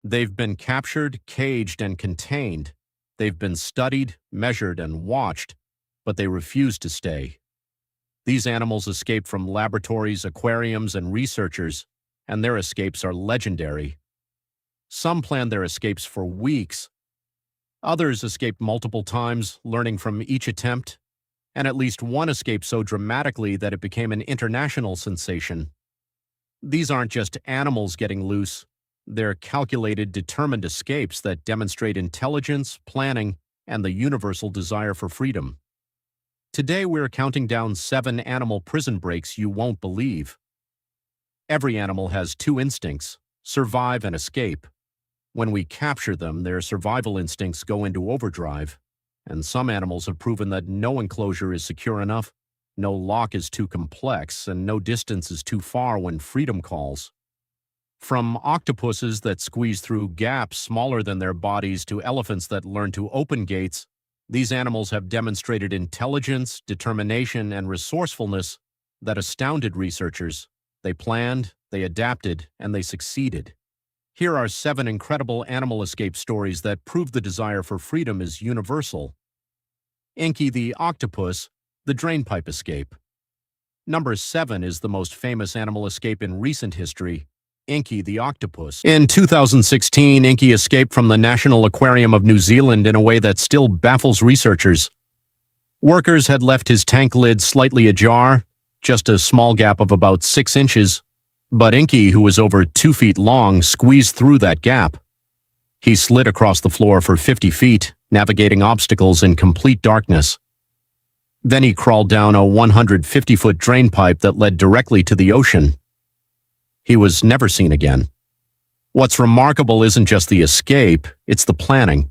They've been captured, caged, and contained. They've been studied, measured, and watched, but they refuse to stay. These animals escape from laboratories, aquariums, and researchers, and their escapes are legendary. Some plan their escapes for weeks. Others escape multiple times, learning from each attempt, and at least one escaped so dramatically that it became an international sensation. These aren't just animals getting loose. They're calculated, determined escapes that demonstrate intelligence, planning, and the universal desire for freedom. Today we're counting down 7 animal prison breaks you won't believe. Every animal has 2 instincts: survive and escape. When we capture them, their survival instincts go into overdrive, and some animals have proven that no enclosure is secure enough, no lock is too complex, and no distance is too far when freedom calls. From octopuses that squeeze through gaps smaller than their bodies to elephants that learn to open gates, these animals have demonstrated intelligence, determination, and resourcefulness that astounded researchers. They planned, they adapted, and they succeeded. Here are 7 incredible animal escape stories that prove the desire for freedom is universal. Inky the octopus, the drainpipe escape. Number 7 is the most famous animal escape in recent history, Inky the octopus. In 2016, Inky escaped from the National Aquarium of New Zealand in a way that still baffles researchers. Workers had left his tank lid slightly ajar, just a small gap of about 6 inches, but Inky, who was over 2 feet long, squeezed through that gap. He slid across the floor for 50 feet, navigating obstacles in complete darkness. Then he crawled down a 150-foot drain pipe that led directly to the ocean. He was never seen again. What's remarkable isn't just the escape, it's the planning.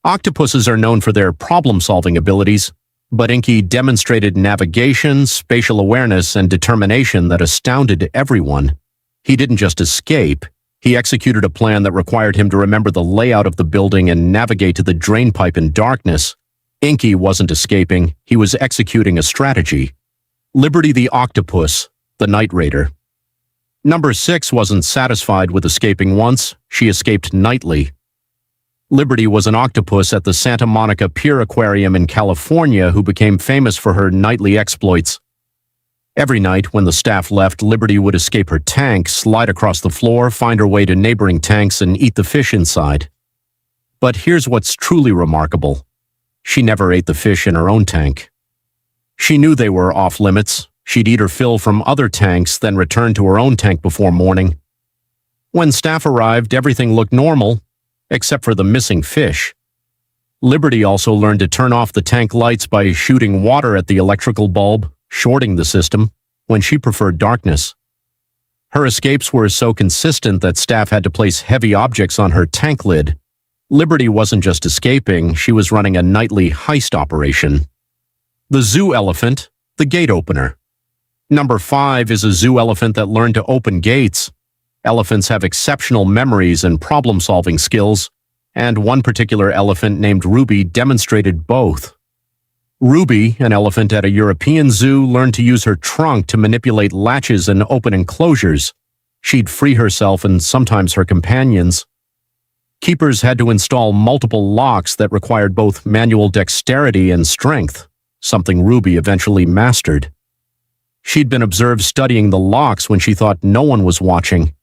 Octopuses are known for their problem-solving abilities, but Inky demonstrated navigation, spatial awareness, and determination that astounded everyone. He didn't just escape, he executed a plan that required him to remember the layout of the building and navigate to the drain pipe in darkness. Inky wasn't escaping, he was executing a strategy. Liberty the octopus, the night raider. Number 6 wasn't satisfied with escaping once, she escaped nightly. Liberty was an octopus at the Santa Monica Pier Aquarium in California who became famous for her nightly exploits. Every night, when the staff left, Liberty would escape her tank, slide across the floor, find her way to neighboring tanks, and eat the fish inside. But here's what's truly remarkable. She never ate the fish in her own tank. She knew they were off limits. She'd eat her fill from other tanks, then return to her own tank before morning. When staff arrived, everything looked normal, except for the missing fish. Liberty also learned to turn off the tank lights by shooting water at the electrical bulb, shorting the system, when she preferred darkness. Her escapes were so consistent that staff had to place heavy objects on her tank lid. Liberty wasn't just escaping, she was running a nightly heist operation. The zoo elephant, the gate opener. Number 5 is a zoo elephant that learned to open gates. Elephants have exceptional memories and problem-solving skills, and one particular elephant named Ruby demonstrated both. Ruby, an elephant at a European zoo, learned to use her trunk to manipulate latches and open enclosures. She'd free herself and sometimes her companions. Keepers had to install multiple locks that required both manual dexterity and strength, something Ruby eventually mastered. She'd been observed studying the locks when she thought no one was watching.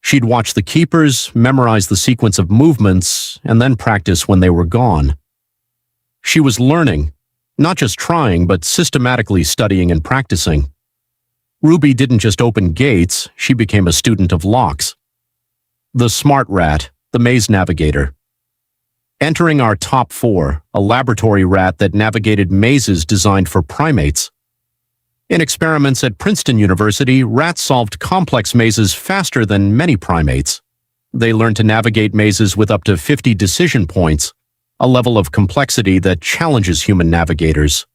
She'd watch the keepers, memorize the sequence of movements, and then practice when they were gone. She was learning, not just trying, but systematically studying and practicing. Ruby didn't just open gates, she became a student of locks. The smart rat, the maze navigator. Entering our top 4, a laboratory rat that navigated mazes designed for primates. In experiments at Princeton University, rats solved complex mazes faster than many primates. They learned to navigate mazes with up to 50 decision points, a level of complexity that challenges human navigators.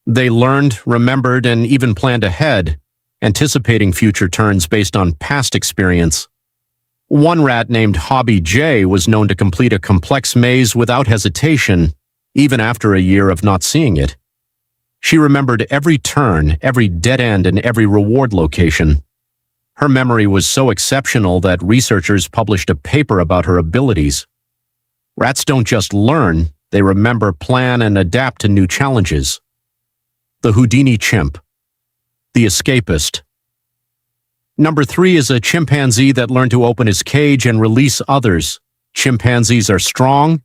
They learned, remembered, and even planned ahead, anticipating future turns based on past experience. One rat named Hobby J was known to complete a complex maze without hesitation, even after a year of not seeing it. She remembered every turn, every dead end, and every reward location. Her memory was so exceptional that researchers published a paper about her abilities. Rats don't just learn, they remember, plan, and adapt to new challenges. The Houdini chimp. The escapist. Number 3 is a chimpanzee that learned to open his cage and release others. Chimpanzees are strong,